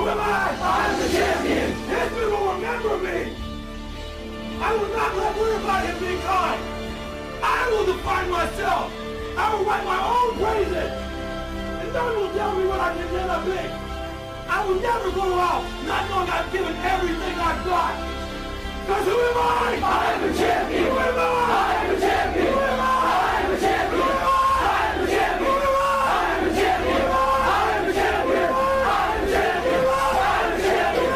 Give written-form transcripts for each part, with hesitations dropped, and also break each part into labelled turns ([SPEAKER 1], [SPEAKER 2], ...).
[SPEAKER 1] am I? I am the champion. History will remember me. I will not let worry about him being kind. I will define myself. I will write my own praises. And no one will tell me what I can end up being. I will never go out not knowing I've given everything I've got. Because who am I? I am the champion. Who am I? I am the champion. Who am I? I am the champion. Who am I? I am the champion. Who am I? I am the champion. I am the champion. I am the champion. I am the champion. I am the champion.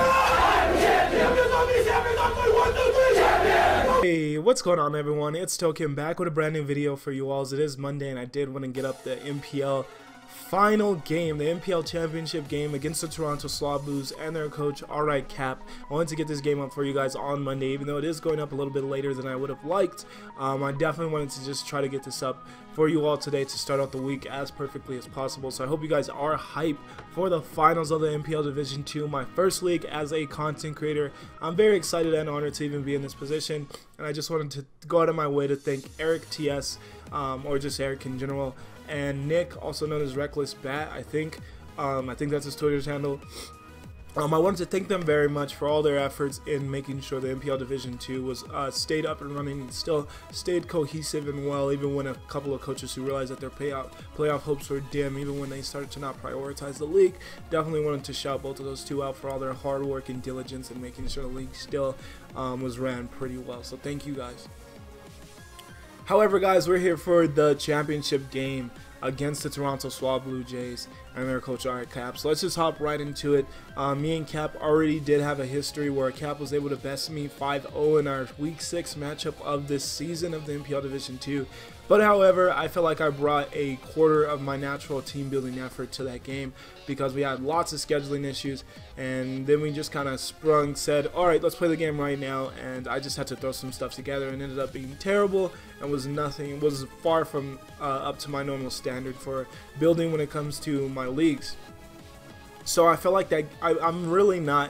[SPEAKER 1] Champions on me, champions on me. 1, 2, 3, champion.
[SPEAKER 2] Hey, what's going on, everyone? It's Token back with a brand new video for you all. As it is Monday, and I did want to get up the MPL final game, the MPL championship game against the Toronto SwaBlues and their coach, Alright Cap. I wanted to get this game up for you guys on Monday, even though it is going up a little bit later than I would have liked. I definitely wanted to just try to get this up for you all today to start out the week as perfectly as possible. So I hope you guys are hyped for the finals of the MPL Division 2, my first league as a content creator. I'm very excited and honored to even be in this position, and I just wanted to go out of my way to thank Eric TS, or just Eric in general, and Nick, also known as Reckless Bat, I think that's his Twitter's handle. I wanted to thank them very much for all their efforts in making sure the MPL Division 2 was stayed up and running and still stayed cohesive and well, even when a couple of coaches who realized that their playoff hopes were dim, even when they started to not prioritize the league. Definitely wanted to shout both of those two out for all their hard work and diligence in making sure the league still was ran pretty well. So thank you guys. However, guys, we're here for the championship game against the Toronto SwaBlu Jays and their coach, Alright Cap. So let's just hop right into it. Me and Cap already did have a history where Cap was able to best me 5-0 in our Week 6 matchup of this season of the MPL Division 2. But however, I feel like I brought a quarter of my natural team building effort to that game because we had lots of scheduling issues, and then we just kind of said, alright, let's play the game right now, and I just had to throw some stuff together and ended up being terrible and was far from up to my normal standard for building when it comes to my leagues. So I felt like that I'm really not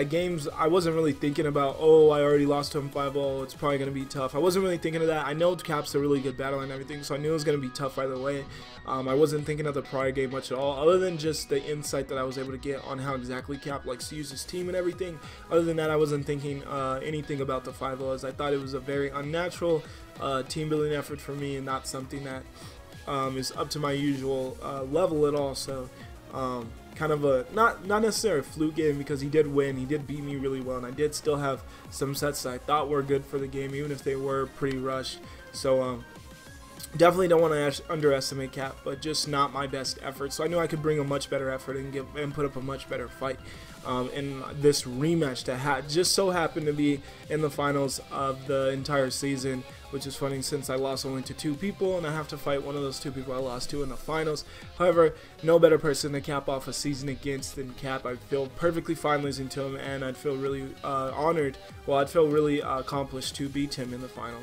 [SPEAKER 2] games. I wasn't really thinking about, oh, I already lost to him 5-0, it's probably going to be tough. I wasn't really thinking of that. I know Cap's a really good battle and everything, so I knew it was going to be tough either way. I wasn't thinking of the prior game much at all, other than just the insight that I was able to get on how exactly Cap likes to use his team and everything. Other than that, I wasn't thinking anything about the 5-0, as I thought it was a very unnatural team building effort for me and not something that is up to my usual level at all. So kind of a not necessarily a fluke game, because he did win, he did beat me really well, and I did still have some sets that I thought were good for the game, even if they were pretty rushed. So definitely don't want to underestimate Cap, but just not my best effort. So I knew I could bring a much better effort and put up a much better fight in this rematch that just so happened to be in the finals of the entire season, which is funny since I lost only to 2 people and I have to fight one of those 2 people I lost to in the finals. However, no better person to cap off a season against than Cap. I feel perfectly fine losing to him, and I'd feel really honored, well, I'd feel really accomplished to beat him in the final.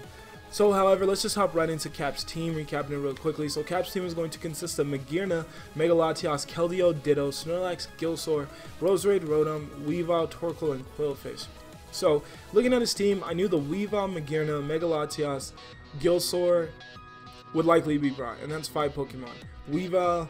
[SPEAKER 2] So, however, let's just hop right into Cap's team, recapping it real quickly. So, Cap's team is going to consist of Magearna, Megalatias, Keldeo, Ditto, Snorlax, Gilsor, Roserade, Rotom, Weavile, Torkoal, and Quillfish. So, looking at his team, I knew the Weavile, Magearna, Megalatias, Gilsor would likely be brought, and that's 5 Pokemon. Weavile,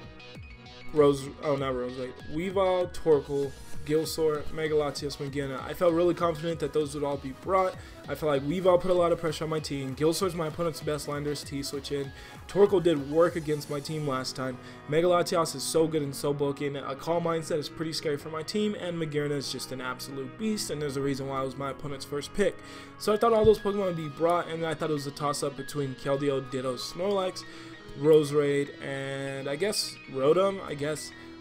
[SPEAKER 2] Weavile, Torkoal, Gilsor, Megalatias, Magearna. I felt really confident that those would all be brought. I felt like Weavile put a lot of pressure on my team. Gilsor's my opponent's best line, there's T-switch in. Torkoal did work against my team last time. Megalatias is so good and so bulky, and a Calm Mindset is pretty scary for my team, and Magearna is just an absolute beast, and there's a reason why it was my opponent's first pick. So I thought all those Pokemon would be brought, and I thought it was a toss-up between Keldeo, Ditto, Snorlax, Roserade, and I guess Rotom.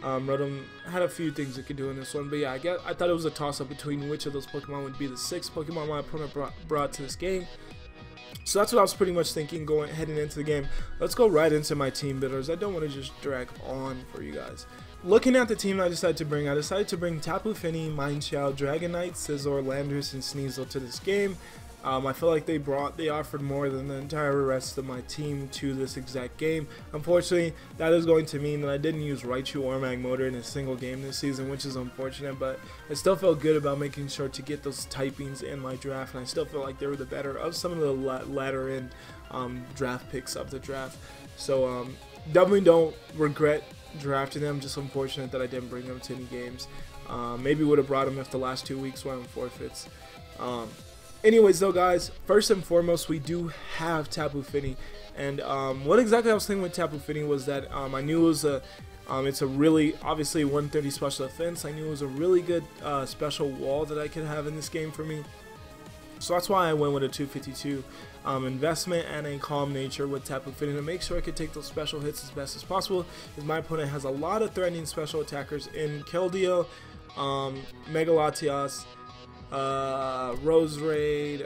[SPEAKER 2] Rotom had a few things it could do in this one, but yeah, I thought it was a toss-up between which of those Pokemon would be the 6 Pokemon my opponent brought to this game. So that's what I was pretty much thinking heading into the game. Let's go right into my team builders. I don't want to just drag on for you guys. Looking at the team I decided to bring Tapu Fini, Mineshadow, Dragonite, Scizor, Landorus, and Sneasel to this game. I feel like they offered more than the entire rest of my team to this exact game. Unfortunately, that is going to mean that I didn't use Raichu or Magmotor in a single game this season, which is unfortunate, but I still felt good about making sure to get those typings in my draft, and I still feel like they were the better of some of the latter end draft picks of the draft. So definitely don't regret drafting them, just unfortunate that I didn't bring them to any games. Maybe would have brought him if the last 2 weeks went on forfeits. Anyways though guys, first and foremost we do have Tapu Fini, and what exactly I was thinking with Tapu Fini was that I knew it was it's a really, obviously 130 special defense. I knew it was a really good special wall that I could have in this game for me. So that's why I went with a 252 investment and a calm nature with Tapu Fini to make sure I could take those special hits as best as possible, because my opponent has a lot of threatening special attackers in Keldeo, Mega Latias, Rose Raid,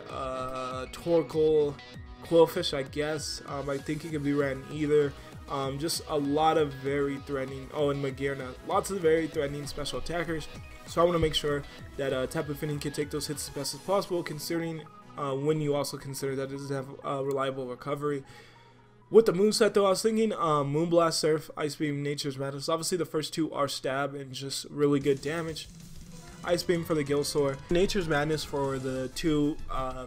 [SPEAKER 2] Torkoal, Quillfish, I guess. I think it could be ran either. Just a lot of very threatening, and Magearna, lots of very threatening special attackers. So I want to make sure that Tapu Fini can take those hits as best as possible, considering when you also consider that it doesn't have reliable recovery. With the moveset though, I was thinking Moonblast, Surf, Ice Beam, Nature's Madness. Obviously the first two are stab and just really good damage. Ice Beam for the Gilsor, Nature's Madness for the two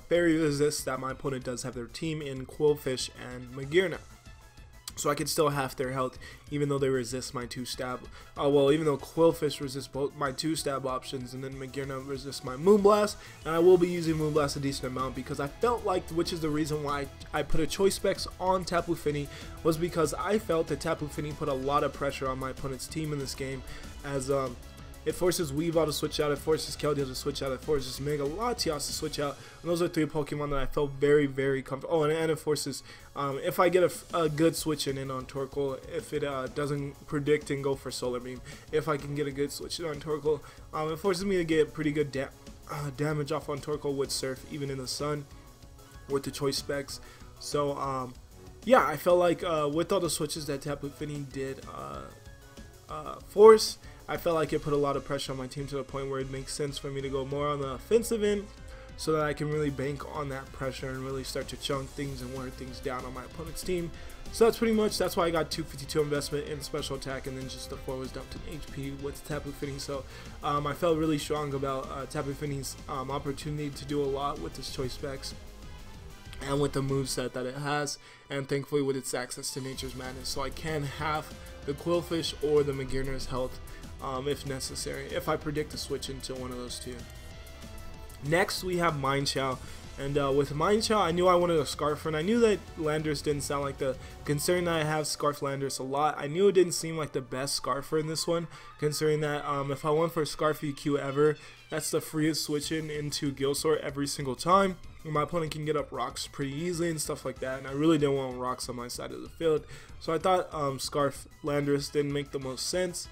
[SPEAKER 2] fairy resists that my opponent does have their team in, Quillfish and Magearna. So I could still half their health even though they resist my 2 stab. Well, even though Quillfish resists both my 2 stab options, and then Magearna resists my Moonblast, and I will be using Moonblast a decent amount because I felt like, which is the reason why I put a choice specs on Tapu Fini, was because I felt that Tapu Fini put a lot of pressure on my opponent's team in this game, as it forces Weavile to switch out, it forces Keldeo to switch out, it forces Mega Latias to switch out, and those are 3 Pokemon that I felt very, very comfortable. Oh, and it forces, if I get a good switch in on Torkoal, if it doesn't predict and go for Solar Beam, if I can get a good switch in on Torkoal, it forces me to get pretty good damage off on Torkoal with Surf, even in the sun, with the choice specs. So, yeah, I felt like with all the switches that Tapu Fini did force, I felt like it put a lot of pressure on my team to the point where it makes sense for me to go more on the offensive end, so that I can really bank on that pressure and really start to chunk things and wear things down on my opponent's team. So that's why I got 252 investment in special attack, and then just the 4 was dumped in HP with Tapu Fini. So I felt really strong about Tapu Fini's opportunity to do a lot with its choice specs and with the moveset that it has, and thankfully with its access to Nature's Madness, so I can have the Quillfish or the Magearna's health if necessary, if I predict a switch into one of those two. Next we have Minechow, and with Minechow I knew I wanted a Scarf, and I knew that Landorus didn't sound like the, considering that I have Scarf Landorus a lot, I knew it didn't seem like the best Scarfer in this one, considering that if I went for Scarf EQ ever, that's the freest switch into Gilsor every single time. My opponent can get up rocks pretty easily and stuff like that, and I really didn't want rocks on my side of the field, so I thought Scarf Landorus didn't make the most sense,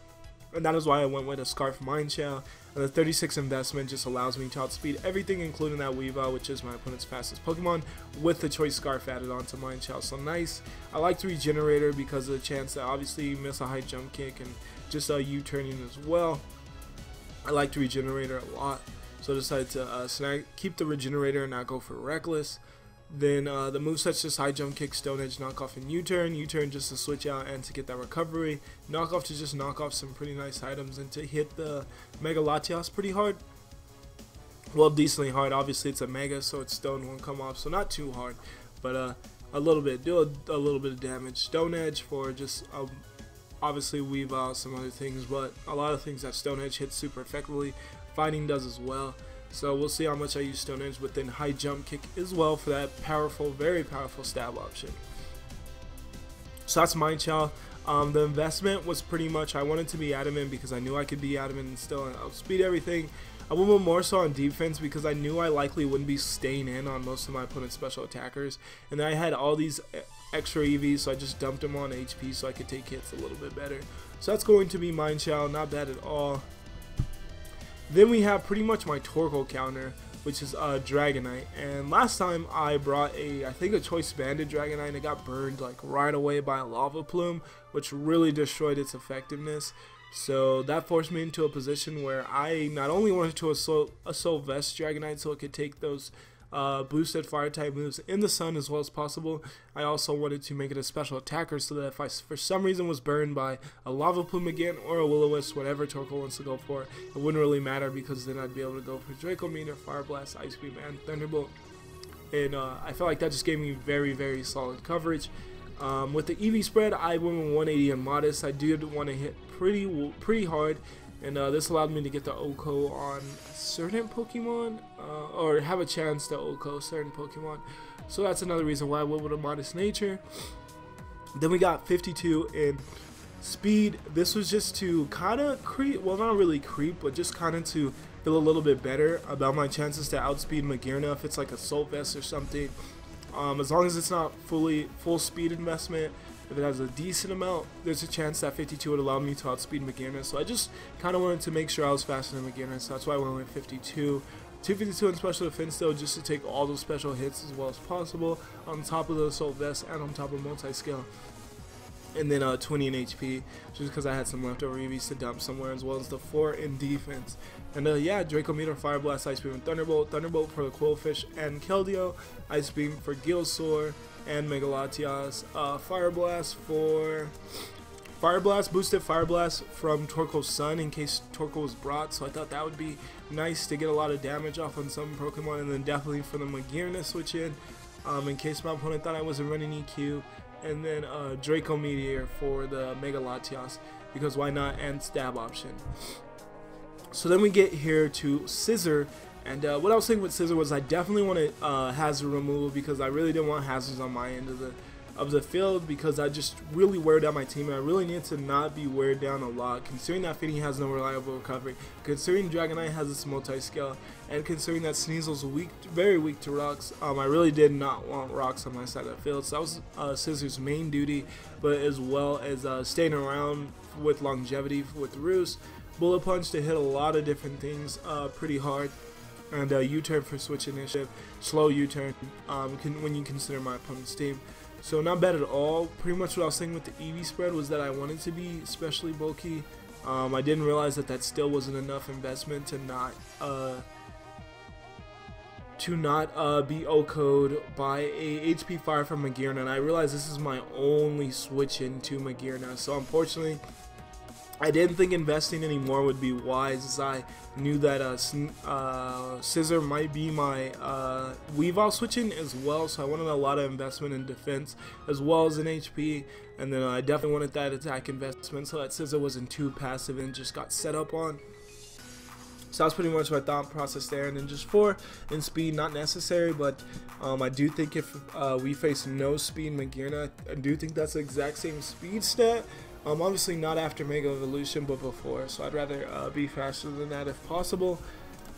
[SPEAKER 2] and that is why I went with a Scarf Minechow. And the 36 investment just allows me to outspeed everything, including that Weavile, which is my opponent's fastest Pokemon, with the choice Scarf added onto Minechow. So nice. I like the Regenerator because of the chance that obviously you miss a high jump kick and just U-turning as well. I like the Regenerator a lot, so I decided to keep the Regenerator and not go for Reckless. Then the moveset's just high jump kick, stone edge, knock off, and U-turn. U-turn just to switch out and to get that recovery. Knock off to just knock off some pretty nice items and to hit the Mega Latias pretty hard. Well, decently hard. Obviously it's a Mega, so its stone won't come off, so not too hard, but a little bit. Do a little bit of damage. Stone edge for just obviously Weavile, some other things, but a lot of things that stone edge hits super effectively. Fighting does as well. So we'll see how much I use Stone Edge, but then high jump kick as well for that powerful, very powerful stab option. So that's Minechow. The investment was pretty much, I wanted to be adamant because I knew I could be adamant and still outspeed everything. I went more so on defense because I knew I likely wouldn't be staying in on most of my opponent's special attackers, and I had all these extra EVs, so I just dumped them on HP so I could take hits a little bit better. So that's going to be Minechow, not bad at all. Then we have pretty much my Torkoal counter, which is Dragonite, and last time I brought I think a choice banded Dragonite, and it got burned like right away by a lava plume, which really destroyed its effectiveness. So that forced me into a position where I not only wanted to assault Vest Dragonite so it could take those boosted fire type moves in the sun as well as possible, I also wanted to make it a special attacker so that if I for some reason was burned by a lava plume again or a Will-O-Wisp, whatever Torkoal wants to go for, it wouldn't really matter because then I'd be able to go for Draco Meteor, Fire Blast, Ice Beam, and Thunderbolt. And I felt like that just gave me very, very solid coverage. With the EV spread, I went with 180 and Modest. I did want to hit pretty hard, and this allowed me to get the OHKO on certain Pokemon, or have a chance to OHKO certain Pokemon. So that's another reason why I went with a modest nature. Then we got 52 in speed. This was just to kind of creep, well, not really creep, but just kind of to feel a little bit better about my chances to outspeed Magearna if it's like Assault Vest or something. As long as it's not full speed investment, if it has a decent amount, there's a chance that 52 would allow me to outspeed Magearna. So I just kind of wanted to make sure I was faster than Magearna, so that's why I went with 52. 252 in special defense though, just to take all those special hits as well as possible, on top of the Assault Vest and on top of multi-scale. And then 20 in HP, just because I had some leftover EVs to dump somewhere, as well as the 4 in defense. And yeah, Draco Meteor, Fire Blast, Ice Beam, and Thunderbolt. Thunderbolt for the Quillfish and Keldeo. Ice Beam for Gilsor and Mega Latias. Fire Blast for Fire Blast, boosted Fire Blast from Torko's Sun in case Torko was brought. So I thought that would be nice to get a lot of damage off on some Pokemon, and then definitely for the Magearna switch in case my opponent thought I wasn't running EQ. And then Draco Meteor for the Mega Latias, because why not, and stab option. So then we get here to Scissor, and what I was thinking with Scissor was I definitely wanted hazard removal, because I really didn't want hazards on my end of the field, because I just really wear down my team, and I really need to not be weared down a lot, considering that Fini has no reliable recovery, considering Dragonite has its multi-scale, and considering that Sneasel's very weak to rocks. I really did not want rocks on my side of the field, so that was Scissor's main duty, but as well as staying around with longevity with Roost. Bullet Punch to hit a lot of different things pretty hard, and U-turn for switch initiative, slow U-turn when you consider my opponent's team. So not bad at all. Pretty much what I was saying with the EV spread was that I wanted to be especially bulky. I didn't realize that still wasn't enough investment to not be OHKO'd by a HP Fire from Magearna, and I realized this is my only switch into Magearna. So unfortunately, I didn't think investing anymore would be wise, as I knew that Scissor might be my Weavile switching as well, so I wanted a lot of investment in defense as well as in HP, and then I definitely wanted that attack investment so that Scissor wasn't too passive and just got set up on. So that's pretty much my thought process there. And then just 4 in speed, not necessary, but I do think if we face no speed Magearna, I do think that's the exact same speed stat. Obviously not after Mega Evolution, but before, so I'd rather be faster than that if possible.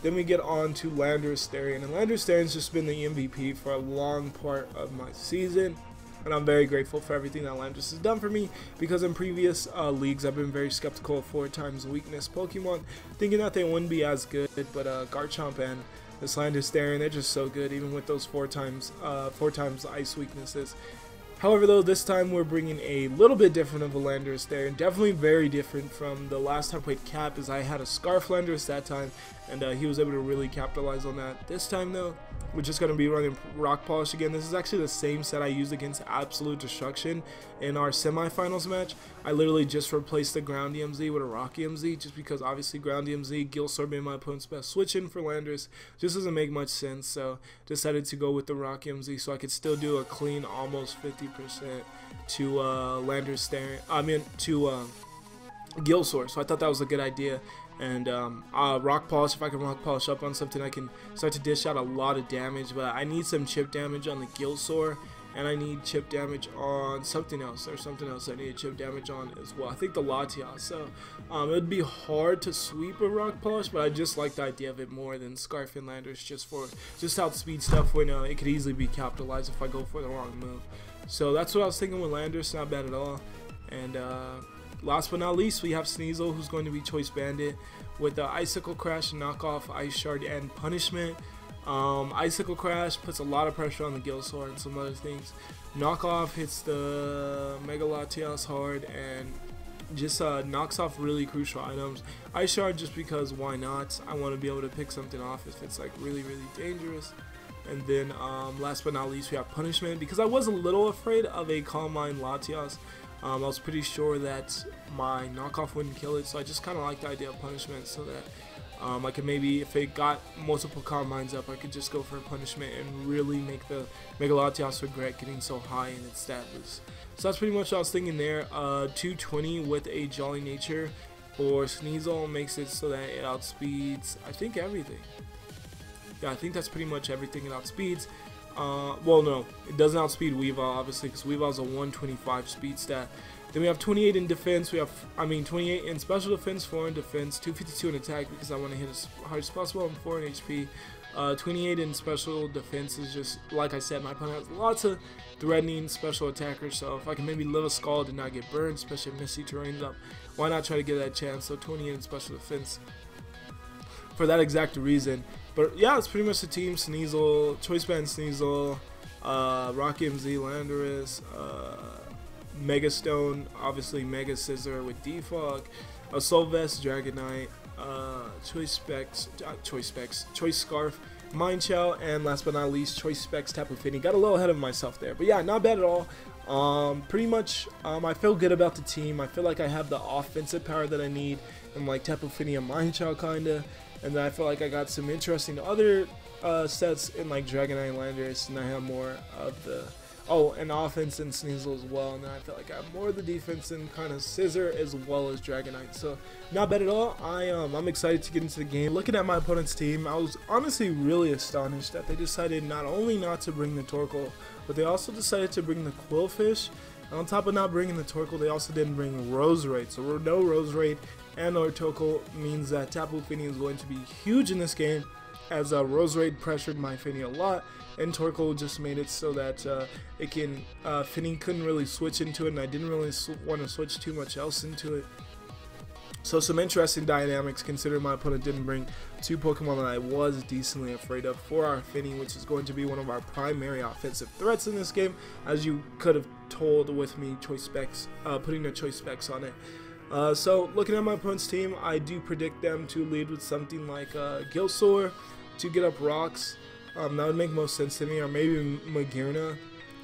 [SPEAKER 2] Then we get on to Landorus Therian, and Landorus Therian's just been the MVP for a long part of my season, and I'm very grateful for everything that Landorus has done for me, because in previous leagues I've been very skeptical of 4 times weakness Pokemon, thinking that they wouldn't be as good, but Garchomp and this Landorus Therian, they're just so good, even with those 4 times ice weaknesses. However, though, this time we're bringing a little bit different of a Landorus there, and definitely very different from the last time I played Cap, as I had a Scarf Landorus that time, and he was able to really capitalize on that. This time, though, we're just going to be running Rock Polish again. This is actually the same set I used against Absolute Destruction in our semifinals match. I literally just replaced the Ground EMZ with a Rock EMZ, just because obviously Ground EMZ, Gilsor being my opponent's best switch-in for Landorus, just doesn't make much sense, so decided to go with the Rock EMZ so I could still do a clean almost 50% to Landorus Therian, to Gilsor, so I thought that was a good idea. And Rock Polish, if I can Rock Polish up on something, I can start to dish out a lot of damage, but I need some chip damage on the Gilsor, and I need chip damage on something else. There's something else I need chip damage on as well. I think the Latias. So it would be hard to sweep a Rock Polish, but I just like the idea of it more than Scarf and Landorus, just outspeed stuff when it could easily be capitalized if I go for the wrong move. So that's what I was thinking with Landorus, not bad at all. And last but not least, we have Sneasel, who's going to be Choice Bandit with the Icicle Crash, Knockoff, Ice Shard, and Punishment. Icicle Crash puts a lot of pressure on the Gilsor and some other things. Knockoff hits the Mega Latias hard and just knocks off really crucial items. Ice Shard just because why not? I want to be able to pick something off if it's like really dangerous. And then last but not least, we have Punishment, because I was a little afraid of a Calm Mind Latias. I was pretty sure that my knockoff wouldn't kill it, so I just kind of like the idea of Punishment, so that I could maybe, if it got multiple Calm Minds up, I could just go for a Punishment and really make the Mega Latias regret getting so high in its stat boost. So that's pretty much what I was thinking there. 220 with a Jolly Nature or Sneasel makes it so that it outspeeds, I think, everything. Yeah, I think that's pretty much everything it outspeeds. Well, no, it doesn't outspeed Weavile, obviously, because Weavile's a 125 speed stat. Then we have 28 in defense. We have, 28 in special defense, 4 in defense, 252 in attack because I want to hit as hard as possible, and 4 in HP. 28 in special defense is just, like I said, my opponent has lots of threatening special attackers, so if I can maybe live a Scald and not get burned, especially if Misty Terrain's up, why not try to get that chance? So 28 in special defense for that exact reason. But yeah, it's pretty much the team. Sneasel, Choice Band Sneasel, Rock MZ Landorus, Mega Stone, obviously Mega Scissor with Defog, Assault Vest, Dragonite, Choice Scarf, Mind Chow, and last but not least, Choice Specs Tapu Fini. Got a little ahead of myself there, but yeah, not bad at all. Pretty much, I feel good about the team. I feel like I have the offensive power that I need, and like Tapu Fini and Mind Chow kinda, and then I feel like I got some interesting other sets in like Dragonite and Landorus, and I have more of the and offense and Sneasel as well, and then I feel like I have more of the defense and kind of Scissor as well as Dragonite. So not bad at all. I'm excited to get into the game. Looking at my opponent's team, I was honestly really astonished that they decided not only not to bring the Torkoal, but they also decided to bring the Quillfish. And on top of not bringing the Torkoal, they also didn't bring Roserade. So no Roserade and no Torkoal means that Tapu Fini is going to be huge in this game, as Roserade pressured my Fini a lot, and Torkoal just made it so that Fini couldn't really switch into it, and I didn't really want to switch too much else into it. So some interesting dynamics, considering my opponent didn't bring two Pokemon that I was decently afraid of for our Fini, which is going to be one of our primary offensive threats in this game, as you could have told with me Choice Specs, putting the Choice Specs on it. So looking at my opponent's team, I do predict them to lead with something like Gilsor to get up rocks. That would make most sense to me, or maybe Magearna,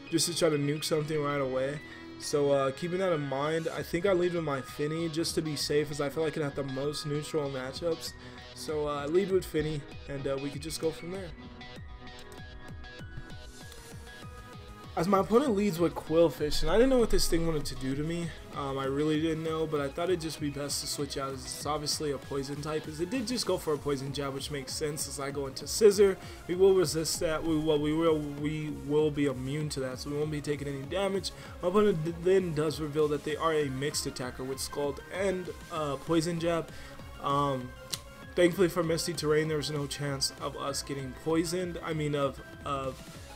[SPEAKER 2] just to try to nuke something right away. So keeping that in mind, I think I lead with my Fini just to be safe, as I feel like it has the most neutral matchups. So I lead with Fini, and we could just go from there. As my opponent leads with Quillfish, and I didn't know what this thing wanted to do to me. I really didn't know, but I thought it'd just be best to switch out, as it's obviously a poison type, as it did just go for a poison jab, which makes sense. As I go into Scissor, we will resist that. We will be immune to that, so we won't be taking any damage. My opponent then does reveal that they are a mixed attacker with Scald and poison jab. Thankfully for Misty Terrain, there was no chance of us getting poisoned. I mean, of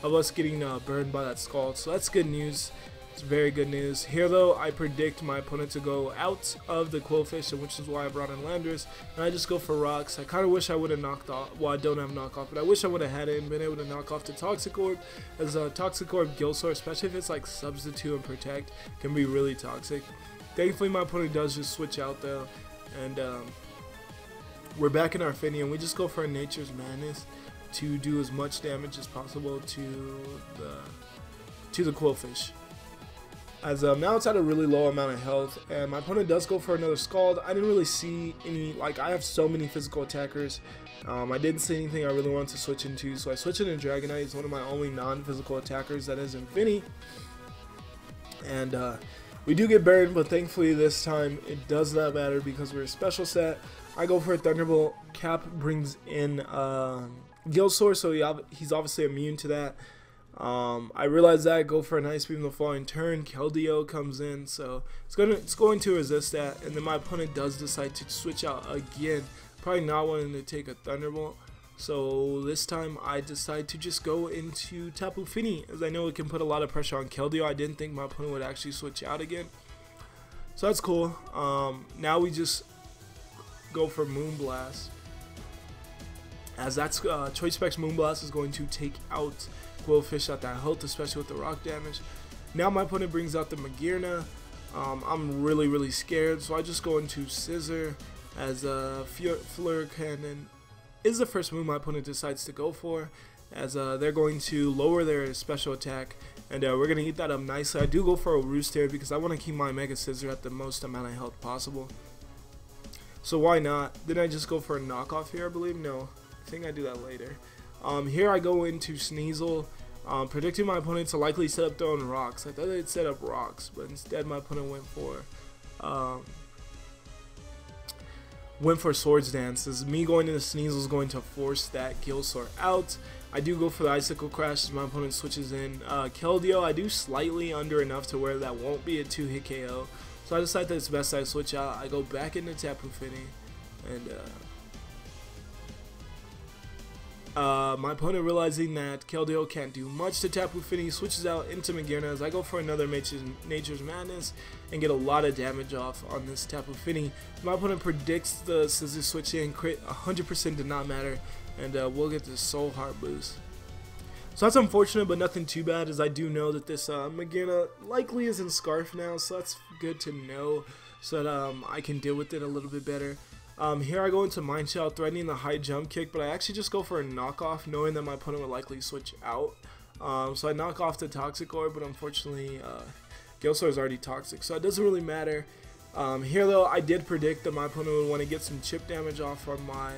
[SPEAKER 2] us getting burned by that Scald, so that's good news. It's very good news. Here though, I predict my opponent to go out of the Quillfish, which is why I brought in Landorus, and I just go for rocks. I kind of wish I would have knocked off, well, I don't have knockoff, but I wish I would have had it and been able to knock off the Toxic Orb, as Toxic Orb Gilsor, especially if it's like Substitute and Protect, can be really toxic. Thankfully my opponent does just switch out though, and we're back in our Fini, and we just go for a Nature's Madness to do as much damage as possible to the Quillfish. As now it's at a really low amount of health, and my opponent does go for another Scald. I didn't really see any, like, I have so many physical attackers. I didn't see anything I really wanted to switch into, so I switched into Dragonite. It's one of my only non-physical attackers that is Fini. And we do get burned, but thankfully this time it does not matter because we're a special set. I go for a Thunderbolt. Cap brings in Gilsor, so he's obviously immune to that. I realize that, go for an Ice Beam the following turn. Keldeo comes in, so it's going to resist that, and then my opponent does decide to switch out again, probably not wanting to take a Thunderbolt. So this time I decide to just go into Tapu Fini, as I know it can put a lot of pressure on Keldeo. I didn't think my opponent would actually switch out again, so that's cool. Now we just go for Moonblast, as that's Choice Specs Moonblast is going to take out Quillfish at that health, especially with the rock damage. Now my opponent brings out the Magearna. I'm really scared, so I just go into Scissor, as Fleur Cannon is the first move my opponent decides to go for, as they're going to lower their special attack, and we're going to eat that up nicely. I do go for a Roost here because I want to keep my Mega Scissor at the most amount of health possible, so why not? Then I just go for a knockoff here, I believe. No, I think I do that later. Here I go into Sneasel, predicting my opponent to likely set up throwing rocks. I thought they'd set up rocks, but instead my opponent went for went for Swords Dance. As me going into Sneasel is going to force that Gilsor out. I do go for the Icicle Crash as my opponent switches in Keldeo. I do slightly under enough to where that won't be a 2-hit KO. So I decide that it's best I switch out. I go back into Tapu Fini, and my opponent, realizing that Keldeo can't do much to Tapu Fini, switches out into Magearna as I go for another Nature's Madness and get a lot of damage off on this Tapu Fini. My opponent predicts the Scissor Switch in, crit 100% did not matter, and we'll get this Soul Heart boost. So that's unfortunate, but nothing too bad, as I do know that this Magearna likely is in Scarf now, so that's good to know, so that I can deal with it a little bit better. Here I go into Mind Shell, threatening the high jump kick, but I actually just go for a knockoff, knowing that my opponent would likely switch out. So I knock off the Toxic Orb, but unfortunately Gilsor is already toxic, so it doesn't really matter. Here though, I did predict that my opponent would want to get some chip damage off on my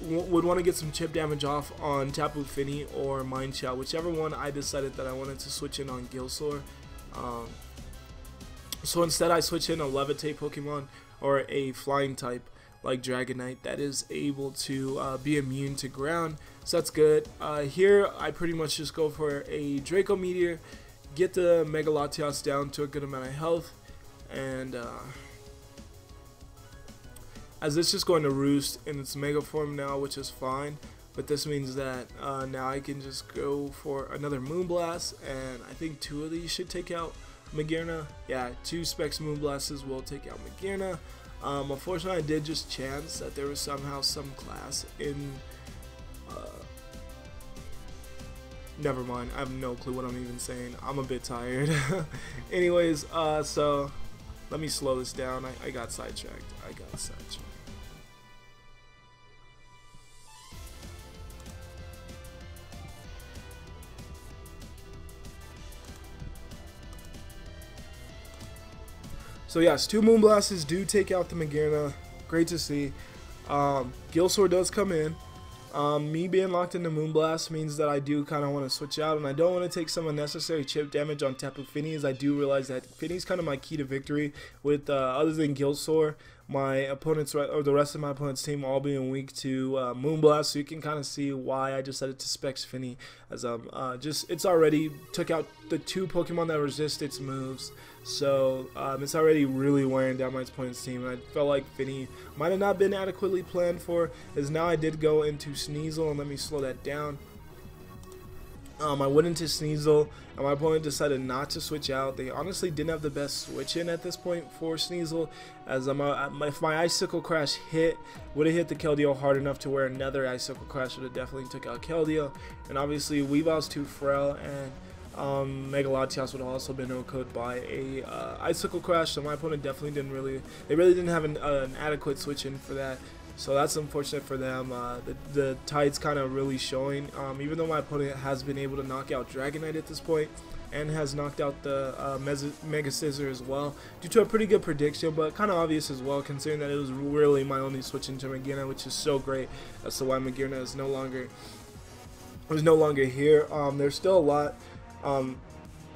[SPEAKER 2] would want to get some chip damage off on Tapu Fini or Mind Shell, whichever one I decided that I wanted to switch in on Gilsor. So instead I switch in a Levitate Pokemon or a flying type like Dragonite that is able to be immune to ground, so that's good. Here I pretty much just go for a Draco Meteor, get the Mega Latias down to a good amount of health, and as it's just going to roost in its Mega form now, which is fine, but this means that now I can just go for another Moonblast, and I think 2 of these should take out Magearna. Yeah, 2 Specs Moonblasts will take out Magearna. Unfortunately, I did just chance that there was somehow some class in never mind, I have no clue what I'm even saying. I'm a bit tired. Anyways, so let me slow this down. I got sidetracked. So yes, 2 Moonblasts do take out the Magearna. Great to see. Gilsor does come in. Me being locked into Moonblast means that I do kind of want to switch out, and I don't want to take some unnecessary chip damage on Tapu Fini, as I do realize that Fini's kind of my key to victory. With other than Gilsor, my opponents or the rest of my opponent's team all being weak to Moonblast, so you can kind of see why I decided to Specs Fini, as it's already took out the 2 Pokemon that resist its moves. So it's already really wearing down my opponent's team, and I felt like Fini might have not been adequately planned for, as now I did go into Sneasel, and let me slow that down. I went into Sneasel, and my opponent decided not to switch out. They honestly didn't have the best switch in at this point for Sneasel, as if my Icicle Crash would have hit the Keldeo hard enough to where another Icicle Crash would have definitely took out Keldeo, and obviously Weavile's too frail, and Mega Latias would have also been no-code by a Icicle Crash, so my opponent definitely they really didn't have an adequate switch in for that. So that's unfortunate for them. The tide's kind of really showing, even though my opponent has been able to knock out Dragonite at this point, and has knocked out the Mega Scissor as well, due to a pretty good prediction, but kind of obvious as well, considering that it was really my only switch into Magearna, which is so great as to why Magearna is no longer here. There's still a lot.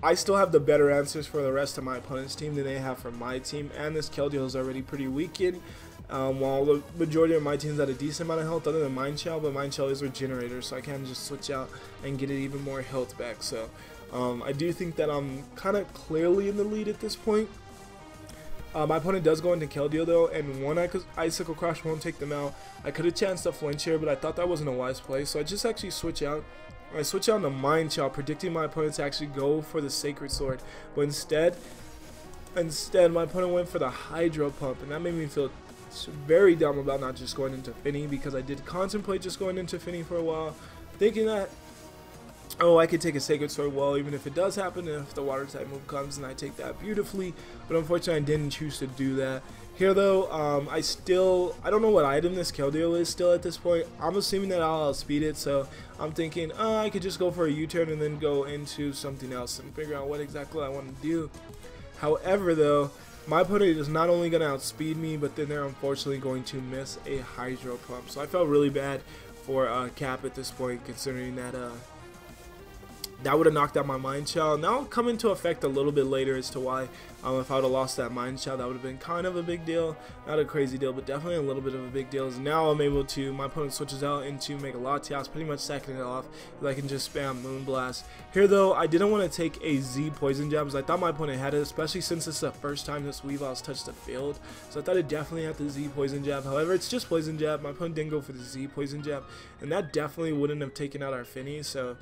[SPEAKER 2] I still have the better answers for the rest of my opponent's team than they have for my team, and this Keldeo is already pretty weakened, while the majority of my team's at a decent amount of health other than Mind Shell, but Mind Shell is Regenerator, so I can just switch out and get it even more health back. So I do think that I'm kind of clearly in the lead at this point. My opponent does go into Keldeo though, and one Icicle Crash won't take them out. I could have chanced a flinch here, but I thought that wasn't a wise play, so I just actually switch out. I switch out to Mind Shell, predicting my opponent to actually go for the Sacred Sword, but instead my opponent went for the Hydro Pump, and that made me feel very dumb about not just going into Fini, because I did contemplate just going into Fini for a while, thinking that, oh, I could take a Sacred Sword well, even if it does happen, and if the Water type move comes, and I take that beautifully, but unfortunately I didn't choose to do that. Here though, I don't know what item this Keldeo is still at this point. I'm assuming that I'll outspeed it, so I'm thinking, I could just go for a U-turn and then go into something else and figure out what exactly I want to do. However though, my opponent is not only going to outspeed me, but then they're unfortunately going to miss a Hydro Pump. So I felt really bad for Cap at this point, considering that that would have knocked out my Mind Shell. Now come into effect a little bit later as to why if I would have lost that Mind Shell, that would have been kind of a big deal. Not a crazy deal, but definitely a little bit of a big deal. Is now I'm able to, my opponent switches out into Mega Latias, pretty much sacking it off. I can just spam Moonblast. Here though, I didn't want to take a Z Poison Jab, because I thought my opponent had it, especially since it's the first time this Weavile's touched the field. So I thought it definitely had the Z Poison Jab. However, it's just Poison Jab. My opponent didn't go for the Z Poison Jab, and that definitely wouldn't have taken out our Finny, so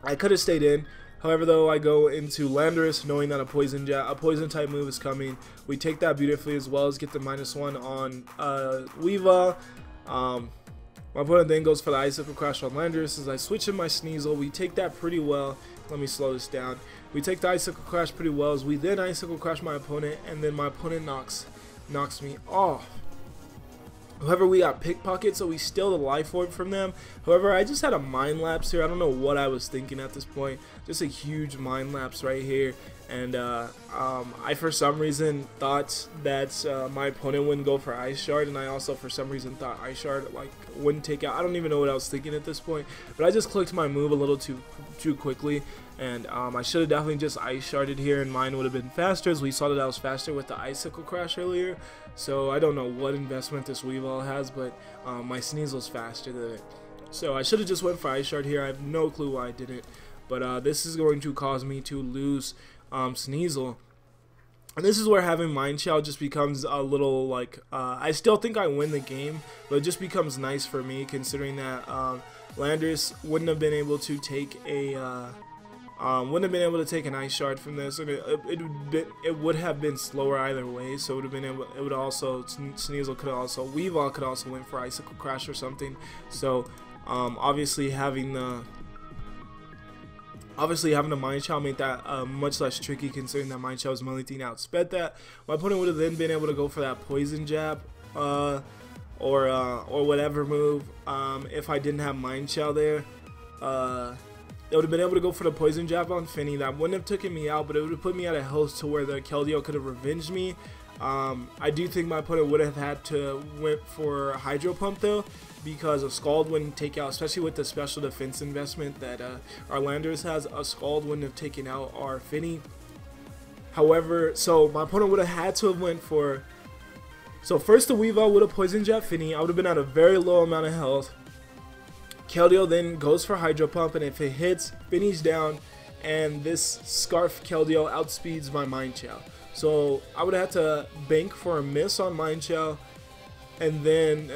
[SPEAKER 2] I could have stayed in. However, though, I go into Landorus knowing that a poison type move is coming. We take that beautifully, as well as get the -1 on Weavile. My opponent then goes for the Icicle Crash on Landorus. As I switch in my Sneasel, we take that pretty well. Let me slow this down. We take the Icicle Crash pretty well, as we then Icicle Crash my opponent, and then my opponent knocks me off. However, we got Pickpocket, so we steal the Life Orb from them. However, I just had a Mind Lapse here. I don't know what I was thinking at this point. Just a huge Mind Lapse right here. And I, for some reason, thought that my opponent wouldn't go for Ice Shard. And I also, for some reason, thought Ice Shard like wouldn't take out. I don't even know what I was thinking at this point. But I just clicked my move a little too quickly. And I should have definitely just Ice Sharded here, and mine would have been faster, as we saw that I was faster with the Icicle Crash earlier. So I don't know what investment this Weavile has, but my Sneasel's faster than it. So I should have just went for Ice Shard here. I have no clue why I didn't. But this is going to cause me to lose Sneasel. And this is where having Mind Shell just becomes a little like, I still think I win the game, but it just becomes nice for me, considering that Landorus wouldn't have been able to take a an Ice Shard from this, and it would have been slower either way. So it would also Sneasel could also, Weavile could also win for Icicle Crash or something. So obviously having the Mind Shell made that much less tricky, considering that Mind Shell was the only thing that outsped that. My opponent would have then been able to go for that Poison Jab or whatever move. If I didn't have Mind Shell there, it would have been able to go for the Poison Jab on Finny. That wouldn't have taken me out, but it would have put me at a health to where the Keldeo could have revenged me. I do think my opponent would have had to went for Hydro Pump though, because a Scald wouldn't take out, especially with the special defense investment that our Landorus has. A Scald wouldn't have taken out our Finny. However, so my opponent would have had to have went for, so first the Weavile would have Poison Jab Finny. I would have been at a very low amount of health. Keldeo then goes for Hydro Pump, and if it hits, Finny's down, and this Scarf Keldeo outspeeds my Mind Shell. So I would have to bank for a miss on Mind Shell, and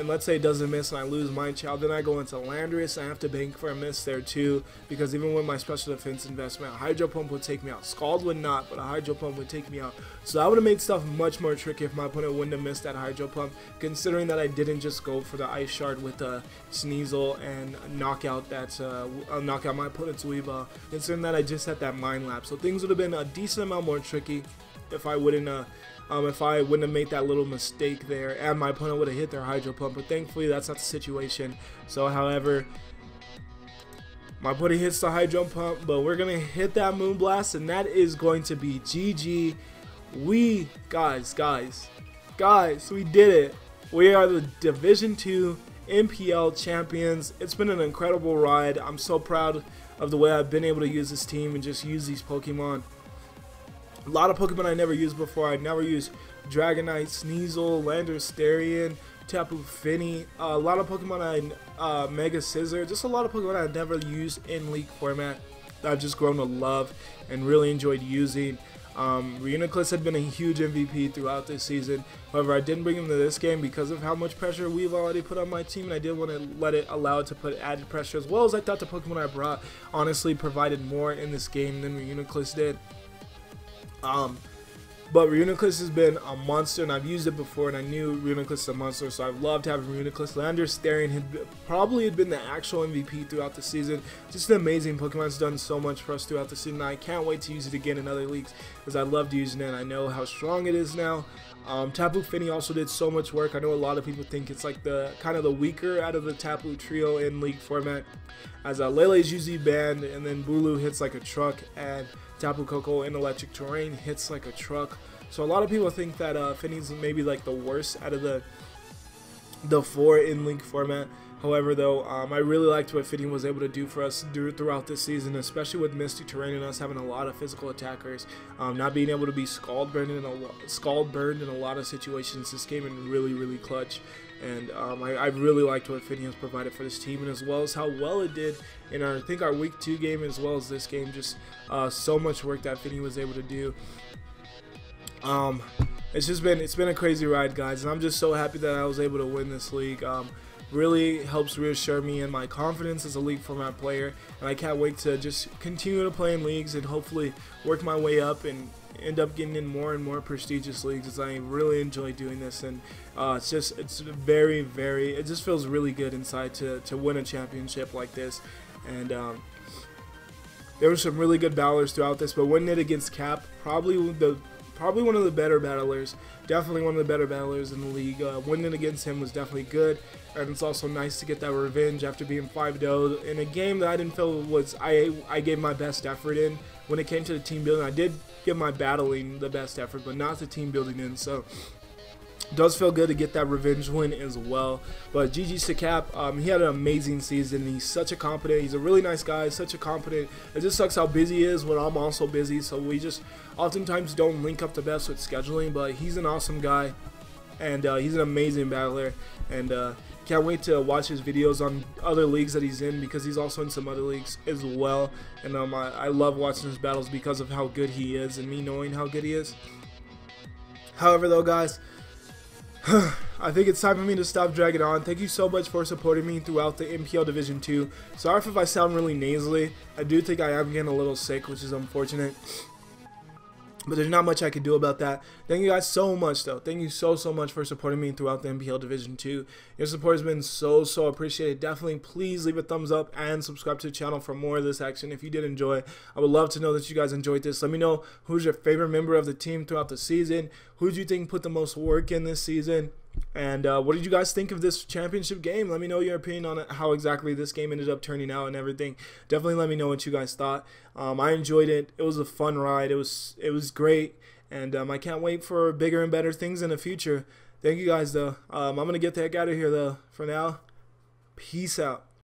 [SPEAKER 2] let's say it doesn't miss and I lose Mind Shell, then I go into Landorus. I have to bank for a miss there too, because even with my special defense investment, a Hydro Pump would take me out. Scald would not, but a Hydro Pump would take me out. So that would have made stuff much more tricky if my opponent wouldn't have missed that Hydro Pump, considering that I didn't just go for the Ice Shard with the Sneasel and knock out my opponent's Weavile, considering that I just had that Mind Lapse. So things would have been a decent amount more tricky if I wouldn't have made that little mistake there, and my opponent would have hit their Hydro Pump. But thankfully that's not the situation. So however, my opponent hits the Hydro Pump, but we're gonna hit that Moonblast, and that is going to be GG. We guys, we did it. We are the Division 2 MPL champions. It's been an incredible ride. I'm so proud of the way I've been able to use this team and just use these Pokemon. A lot of Pokemon I never used before. I never used Dragonite, Sneasel, Landorus, Tapu Fini. A lot of Pokemon Mega Scizor. Just a lot of Pokemon I never used in League format that I've just grown to love and really enjoyed using. Reuniclus had been a huge MVP throughout this season. However, I didn't bring him to this game because of how much pressure we've already put on my team, and I didn't want to allow it to put added pressure, as well as I thought the Pokemon I brought honestly provided more in this game than Reuniclus did. But Reuniclus has been a monster, and I've used it before, and I knew Reuniclus is a monster, so I've loved having Reuniclus. Landorus had probably been the actual MVP throughout the season. Just an amazing Pokemon. It's done so much for us throughout the season. I can't wait to use it again in other leagues, because I loved using it, and I know how strong it is now. Tapu Fini also did so much work. I know a lot of people think it's like the kind of the weaker out of the Tapu trio in League format, as Lele is usually banned, and then Bulu hits like a truck, and Tapu Koko in Electric Terrain hits like a truck. So a lot of people think that Fini's maybe like the worst out of the four in League format. However, though, I really liked what Finney was able to do for us throughout this season, especially with misty terrain and us having a lot of physical attackers. Not being able to be scald burned in a lot of situations. This came in really clutch. And I really liked what Finney has provided for this team, and as well as how well it did in I think our week 2 game, as well as this game. Just so much work that Finney was able to do. It's been a crazy ride, guys, and I'm just so happy that I was able to win this league. Really helps reassure me in my confidence as a league format player, and I can't wait to just continue to play in leagues and hopefully work my way up and end up getting in more and more prestigious leagues, as I really enjoy doing this. And it just feels really good inside to win a championship like this. And there were some really good battlers throughout this, but winning it against Cap, probably one of the better battlers, definitely one of the better battlers in the league. Winning against him was definitely good, and it's also nice to get that revenge after being 5-0 in a game that I didn't feel was I gave my best effort in. When it came to the team building, I did give my battling the best effort, but not the team building in. So it does feel good to get that revenge win as well. But GG's to Cap. He had an amazing season. He's a really nice guy, such a competent. It just sucks how busy he is when I'm also busy, so we just oftentimes don't link up the best with scheduling. But he's an awesome guy, and he's an amazing battler, and can't wait to watch his videos on other leagues that he's in, because he's also in some other leagues as well. And I love watching his battles because of how good he is and me knowing how good he is. However, though, guys, I think it's time for me to stop dragging on. Thank you so much for supporting me throughout the MPL Division 2. Sorry if I sound really nasally. I do think I am getting a little sick, which is unfortunate. But there's not much I can do about that. Thank you guys so much, though. Thank you so much for supporting me throughout the MPL Division 2. Your support has been so appreciated. Definitely, please leave a thumbs up and subscribe to the channel for more of this action if you did enjoy. I would love to know that you guys enjoyed this. Let me know who's your favorite member of the team throughout the season. Who do you think put the most work in this season? And what did you guys think of this championship game? Let me know your opinion on it, how exactly this game ended up turning out and everything. Definitely let me know what you guys thought. I enjoyed it. It was a fun ride. It was great. And I can't wait for bigger and better things in the future. Thank you guys, though. I'm going to get the heck out of here, though. For now, peace out.